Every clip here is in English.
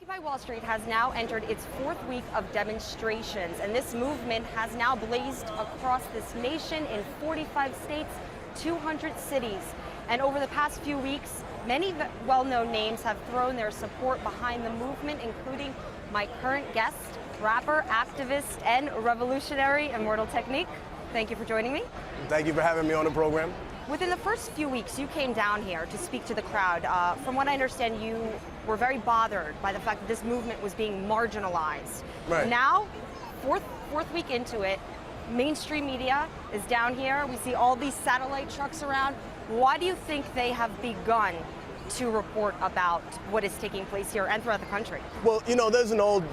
Occupy Wall Street has now entered its fourth week of demonstrations, and this movement has now blazed across this nation in 45 states, 200 cities. And over the past few weeks, many well-known names have thrown their support behind the movement, including my current guest, rapper, activist, and revolutionary, Immortal Tech. Thank you for joining me. Thank you for having me on the program. Within the first few weeks, you came down here to speak to the crowd. From what I understand, you were very bothered by the fact that this movement was being marginalized. Right. Now, fourth week into it, mainstream media is down here. We see all these satellite trucks around. Why do you think they have begun to report about what is taking place here and throughout the country? Well, you know, there's an old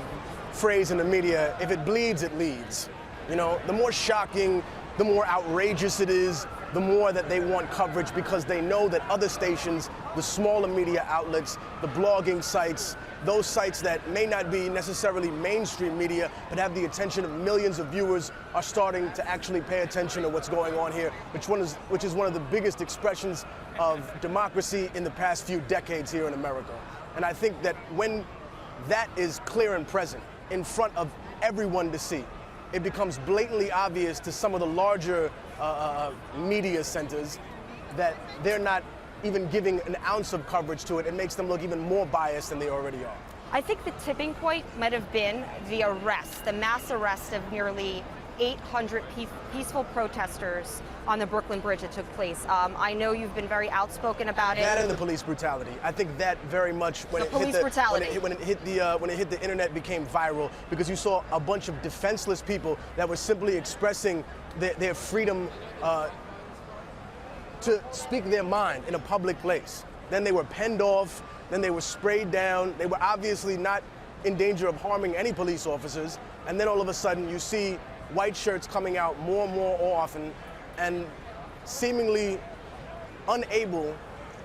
phrase in the media, if it bleeds, it leads. You know, the more shocking, the more outrageous it is, the more that they want coverage because they know that other stations, the smaller media outlets, the blogging sites, those sites that may not be necessarily mainstream media but have the attention of millions of viewers are starting to actually pay attention to what's going on here, which is one of the biggest expressions of democracy in the past few decades here in America. And I think that when that is clear and present in front of everyone to see, it becomes blatantly obvious to some of the larger media centers that they're not even giving an ounce of coverage to it. It makes them look even more biased than they already are. I think the tipping point might have been the mass arrest of nearly 800 peaceful protesters on the Brooklyn Bridge that took place. I know you've been very outspoken about it. That and the police brutality. I think that very much when it hit the internet became viral because you saw a bunch of defenseless people that were simply expressing their freedom to speak their mind in a public place. Then they were penned off, then they were sprayed down. They were obviously not in danger of harming any police officers. And then all of a sudden you see white shirts coming out more and more often and seemingly unable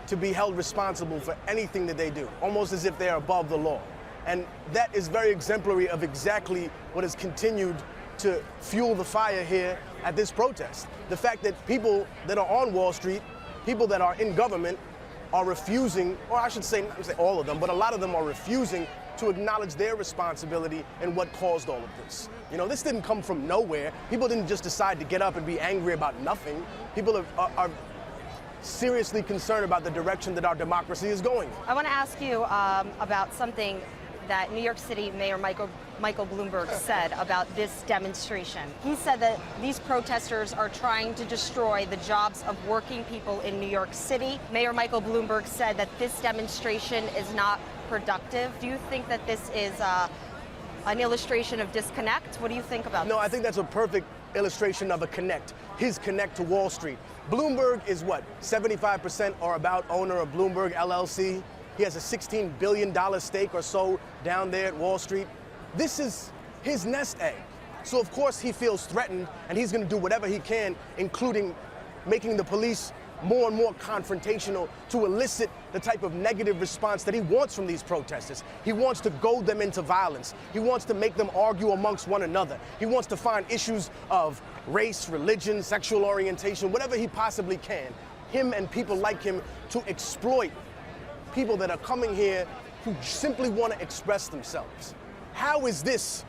to be held responsible for anything that they do, almost as if they're above the law. And that is very exemplary of exactly what has continued to fuel the fire here at this protest. The fact that people that are on Wall Street, people that are in government, are refusing, or I should say, not say all of them, but a lot of them are refusing to acknowledge their responsibility in what caused all of this. You know, this didn't come from nowhere. People didn't just decide to get up and be angry about nothing. People are seriously concerned about the direction that our democracy is going. I want to ask you about something that New York City Mayor Michael Bloomberg said about this demonstration. He said that these protesters are trying to destroy the jobs of working people in New York City. Mayor Michael Bloomberg said that this demonstration is not productive. Do you think that this is an illustration of disconnect? What do you think about this? No, I think that's a perfect illustration of a connect, his connect to Wall Street. Bloomberg is what, 75% or about owner of Bloomberg LLC? He has a $16 billion stake or so down there at Wall Street. This is his nest egg. So of course he feels threatened and he's going to do whatever he can, including making the police more and more confrontational to elicit the type of negative response that he wants from these protesters. He wants to goad them into violence. He wants to make them argue amongst one another. He wants to find issues of race, religion, sexual orientation, whatever he possibly can, him and people like him, to exploit people that are coming here who simply want to express themselves. How is this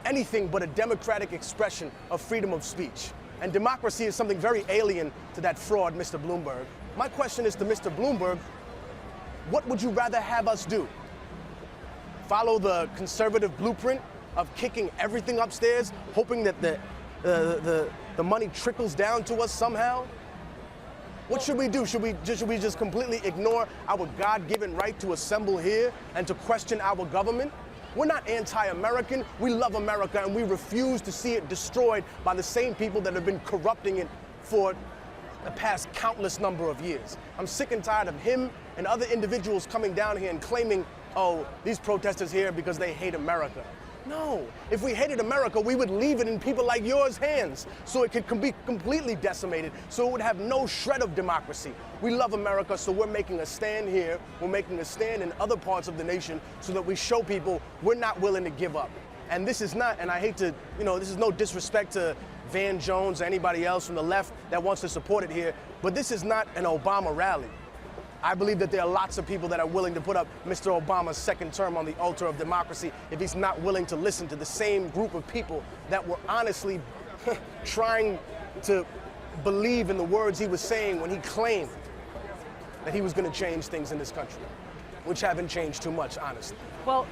anything but a democratic expression of freedom of speech? And democracy is something very alien to that fraud, Mr. Bloomberg. My question is to Mr. Bloomberg, what would you rather have us do? Follow the conservative blueprint of kicking everything upstairs, hoping that the money trickles down to us somehow? What should we do? Should we just completely ignore our God-given right to assemble here and to question our government? We're not anti-American. We love America, and we refuse to see it destroyed by the same people that have been corrupting it for the past countless number of years. I'm sick and tired of him and other individuals coming down here and claiming, oh, these protesters here because they hate America. No, if we hated America, we would leave it in people like yours' hands so it could be completely decimated, so it would have no shred of democracy. We love America, so we're making a stand here. We're making a stand in other parts of the nation so that we show people we're not willing to give up. And this is not, and I hate to, this is no disrespect to Van Jones or anybody else from the left that wants to support it here, but this is not an Obama rally. I believe that there are lots of people that are willing to put up Mr. Obama's second term on the altar of democracy if he's not willing to listen to the same group of people that were honestly trying to believe in the words he was saying when he claimed that he was going to change things in this country, which haven't changed too much, honestly. Well,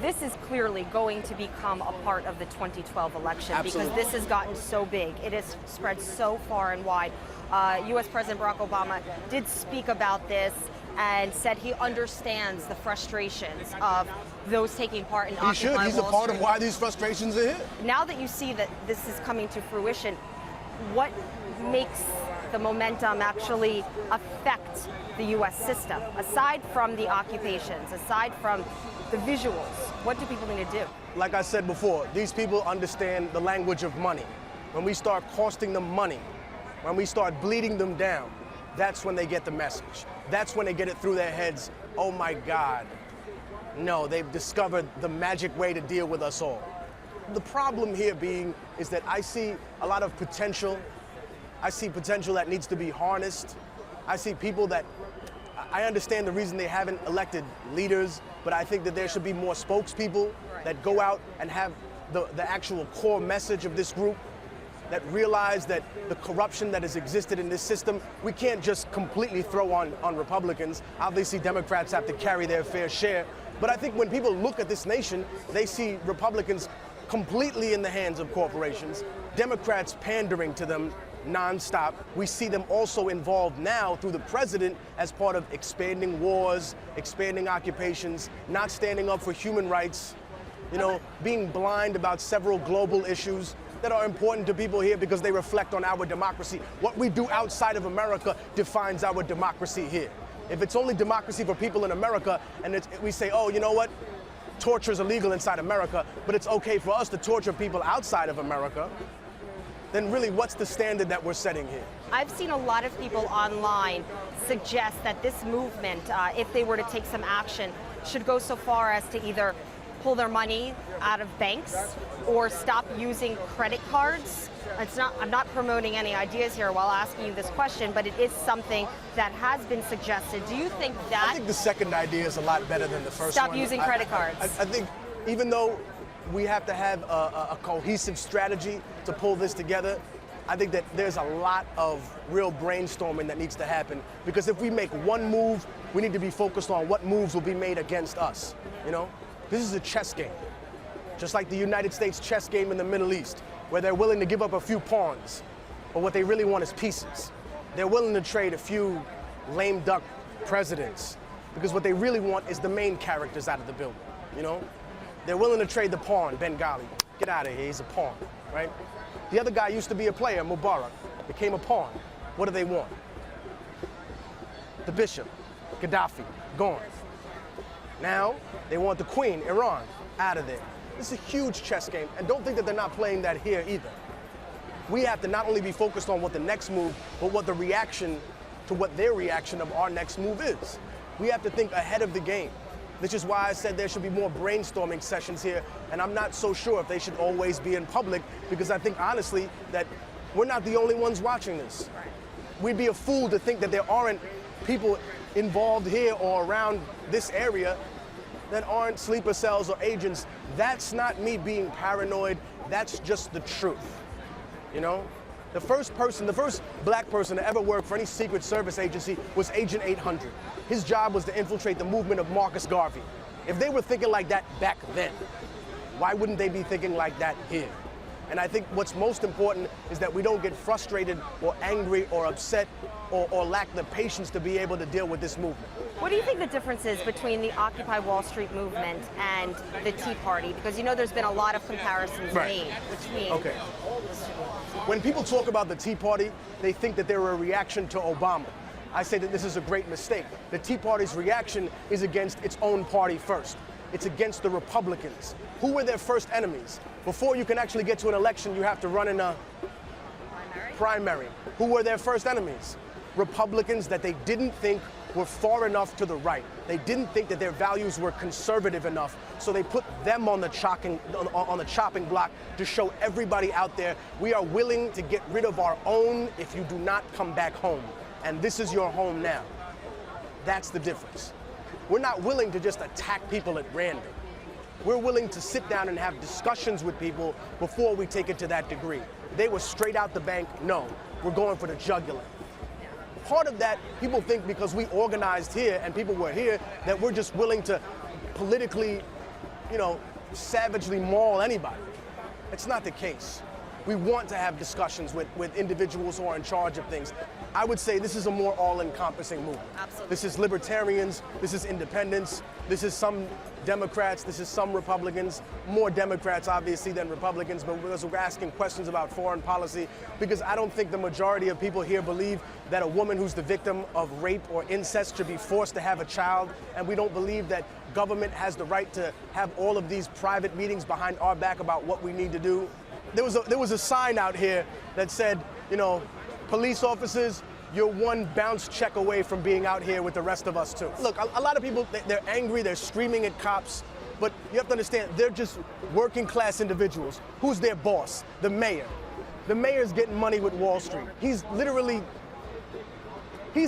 this is clearly going to become a part of the 2012 election. Absolutely. Because this has gotten so big. It has spread so far and wide. U.S. President Barack Obama did speak about this and said he understands the frustrations of those taking part in Occupy Wall Street. He should. He's a part of why these frustrations are here. Now that you see that this is coming to fruition, what makes the momentum actually affect the U.S. system? Aside from the occupations, aside from the visuals, what do people need to do? Like I said before, these people understand the language of money. When we start costing them money, when we start bleeding them down, that's when they get the message. That's when they get it through their heads, oh my God. No, they've discovered the magic way to deal with us all. The problem here being is that I see a lot of potential. I see potential that needs to be harnessed. I see people that, I understand the reason they haven't elected leaders, but I think that there should be more spokespeople that go out and have the actual core message of this group, that realize that the corruption that has existed in this system, we can't just completely throw on Republicans. Obviously, Democrats have to carry their fair share. But I think when people look at this nation, they see Republicans completely in the hands of corporations, Democrats pandering to them nonstop. We see them also involved now through the president as part of expanding wars, expanding occupations, not standing up for human rights, being blind about several global issues that are important to people here because they reflect on our democracy. What we do outside of America defines our democracy here. If it's only democracy for people in America and we say, oh, you know what? Torture is illegal inside America, but it's okay for us to torture people outside of America, then really what's the standard that we're setting here? I've seen a lot of people online suggest that this movement, if they were to take some action, should go so far as to either pull their money out of banks or stop using credit cards. I'm not promoting any ideas here while asking you this question, but it is something that has been suggested. Do you think that... I think the second idea is a lot better than the first one. Stop using credit cards. I think even though we have to have a cohesive strategy to pull this together, I think that there's a lot of real brainstorming that needs to happen, because if we make one move, we need to be focused on what moves will be made against us, This is a chess game, just like the United States chess game in the Middle East, where they're willing to give up a few pawns, but what they really want is pieces. They're willing to trade a few lame duck presidents, because what they really want is the main characters out of the building, They're willing to trade the pawn, Bengali. Get out of here, he's a pawn, right? The other guy used to be a player, Mubarak, became a pawn. What do they want? The bishop, Gaddafi, gone. Now, they want the queen, Iran, out of there. This is a huge chess game, and don't think that they're not playing that here either. We have to not only be focused on what the next move, but what the reaction to what their reaction of our next move is. We have to think ahead of the game. Which is why I said there should be more brainstorming sessions here, and I'm not so sure if they should always be in public, because I think honestly that we're not the only ones watching this. We'd be a fool to think that there aren't people involved here or around this area that aren't sleeper cells or agents. That's not me being paranoid, that's just the truth, The first black person to ever work for any Secret Service agency was Agent 800. His job was to infiltrate the movement of Marcus Garvey. If they were thinking like that back then, why wouldn't they be thinking like that here? And I think what's most important is that we don't get frustrated or angry or upset or lack the patience to be able to deal with this movement. What do you think the difference is between the Occupy Wall Street movement and the Tea Party? Because there's been a lot of comparisons made between... Okay. When people talk about the Tea Party, they think that they're a reaction to Obama. I say that this is a great mistake. The Tea Party's reaction is against its own party first. It's against the Republicans. Who were their first enemies? Before you can actually get to an election, you have to run in a primary. Who were their first enemies? Republicans that they didn't think were far enough to the right. They didn't think that their values were conservative enough, so they put them on the chopping block to show everybody out there, we are willing to get rid of our own if you do not come back home. And this is your home now. That's the difference. We're not willing to just attack people at random. We're willing to sit down and have discussions with people before we take it to that degree. They were straight out the bank, no, we're going for the jugular. Part of that, people think because we organized here and people were here, that we're just willing to politically, savagely maul anybody. It's not the case. We want to have discussions with individuals who are in charge of things. I would say this is a more all-encompassing movement. Absolutely. This is libertarians, this is independents, this is some Democrats, this is some Republicans, more Democrats obviously than Republicans, but we're asking questions about foreign policy because I don't think the majority of people here believe that a woman who's the victim of rape or incest should be forced to have a child, and we don't believe that government has the right to have all of these private meetings behind our back about what we need to do. There was a sign out here that said, police officers, you're one bounce check away from being out here with the rest of us too. Look, a lot of people, they're angry, they're screaming at cops, but you have to understand, they're just working class individuals. Who's their boss? The mayor. The mayor's getting money with Wall Street. He's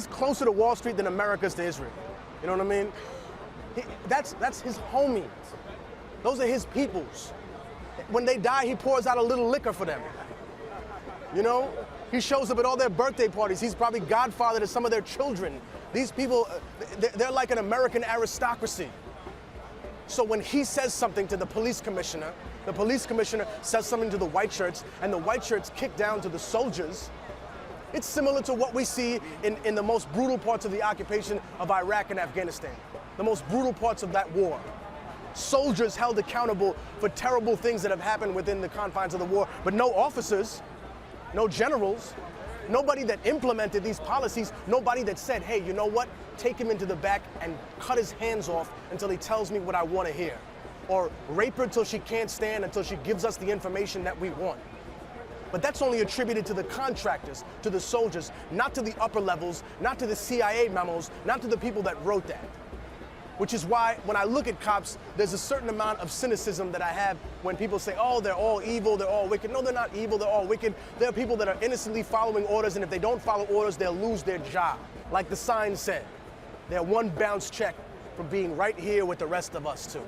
closer to Wall Street than America's to Israel. You know what I mean? That's his homies. Those are his peoples. When they die, he pours out a little liquor for them. He shows up at all their birthday parties. He's probably godfather to some of their children. These people, they're like an American aristocracy. So when he says something to the police commissioner says something to the white shirts, and the white shirts kick down to the soldiers, it's similar to what we see in the most brutal parts of the occupation of Iraq and Afghanistan, the most brutal parts of that war. Soldiers held accountable for terrible things that have happened within the confines of the war, but no officers, no generals, nobody that implemented these policies, nobody that said, hey, you know what? Take him into the back and cut his hands off until he tells me what I want to hear. Or rape her till she can't stand, until she gives us the information that we want. But that's only attributed to the contractors, to the soldiers, not to the upper levels, not to the CIA memos, not to the people that wrote that. Which is why when I look at cops, there's a certain amount of cynicism that I have when people say, oh, they're all evil, they're all wicked. No, they're not evil, they're all wicked. There are people that are innocently following orders, and if they don't follow orders, they'll lose their job. Like the sign said, they're one bounce check from being right here with the rest of us too.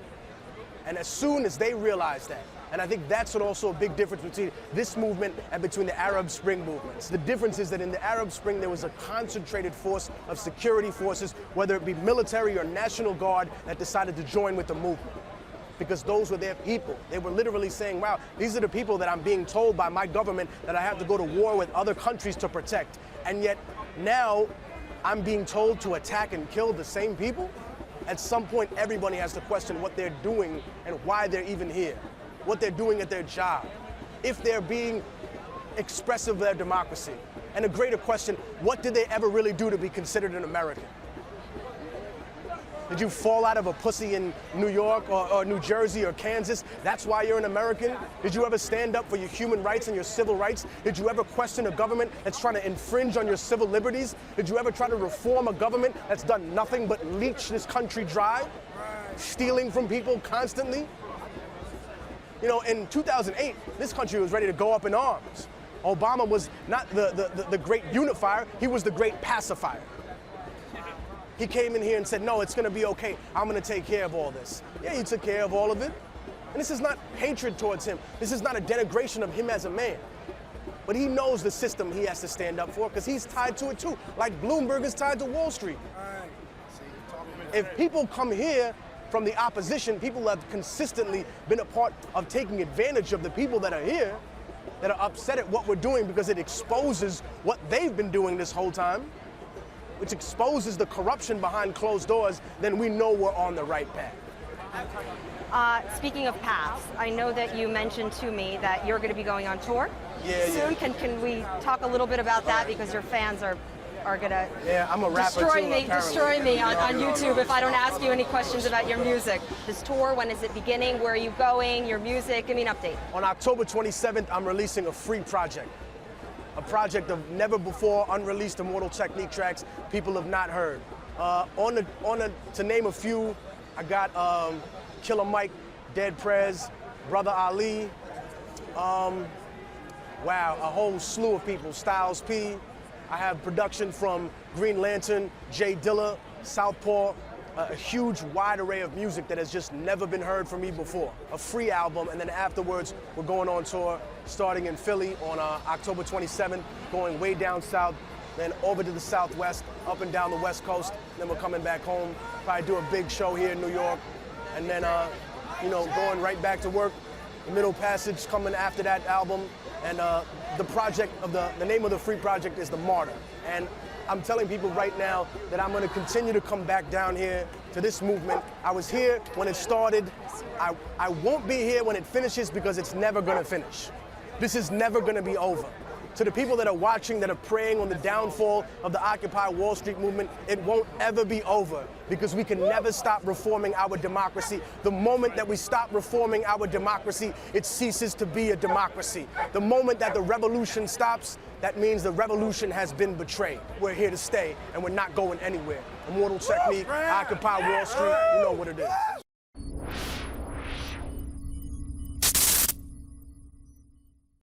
And as soon as they realize that, and I think that's also a big difference between this movement and between the Arab Spring movements. The difference is that in the Arab Spring, there was a concentrated force of security forces, whether it be military or National Guard, that decided to join with the movement. Because those were their people. They were literally saying, wow, these are the people that I'm being told by my government that I have to go to war with other countries to protect. And yet now I'm being told to attack and kill the same people? At some point, everybody has to question what they're doing and why they're even here. What they're doing at their job, if they're being expressive of their democracy. And a greater question, what did they ever really do to be considered an American? Did you fall out of a pussy in New York or New Jersey or Kansas? That's why you're an American? Did you ever stand up for your human rights and your civil rights? Did you ever question a government that's trying to infringe on your civil liberties? Did you ever try to reform a government that's done nothing but leech this country dry? Stealing from people constantly? In 2008, this country was ready to go up in arms. Obama was not the great unifier, he was the great pacifier. He came in here and said, no, it's gonna be okay, I'm gonna take care of all this. Yeah, he took care of all of it. And this is not hatred towards him. This is not a denigration of him as a man. But he knows the system he has to stand up for because he's tied to it too, like Bloomberg is tied to Wall Street. If people come here from the opposition, people have consistently been a part of taking advantage of the people that are here, that are upset at what we're doing because it exposes what they've been doing this whole time, which exposes the corruption behind closed doors, then we know we're on the right path. Speaking of paths, I know that you mentioned to me that you're going to be going on tour soon. Yeah. Can we talk a little bit about that, because your fans are gonna I'm a rapper destroy me on YouTube if I don't ask you any questions about your music. This tour, when is it beginning? Where are you going? Your music? Give me an update. On October 27th, I'm releasing a free project. A project of never before unreleased Immortal Technique tracks people have not heard. To name a few, I got Killer Mike, Dead Prez, Brother Ali, wow, a whole slew of people, Styles P. I have production from Green Lantern, Jay Dilla, Southpaw, a huge wide array of music that has just never been heard from me before. A free album, and then afterwards we're going on tour, starting in Philly on October 27th, going way down south, then over to the southwest, up and down the west coast, then we're coming back home, probably do a big show here in New York, and then going right back to work. The Middle Passage coming after that album, and the project of the name of the free project is The Martyr. And I'm telling people right now that I'm going to continue to come back down here to this movement. I was here when it started. I won't be here when it finishes because it's never going to finish. This is never going to be over. To the people that are watching, that are preying on the downfall of the Occupy Wall Street movement, it won't ever be over because we can never stop reforming our democracy. The moment that we stop reforming our democracy, it ceases to be a democracy. The moment that the revolution stops, that means the revolution has been betrayed. We're here to stay, and we're not going anywhere. Immortal Technique, Occupy Wall Street, you know what it is.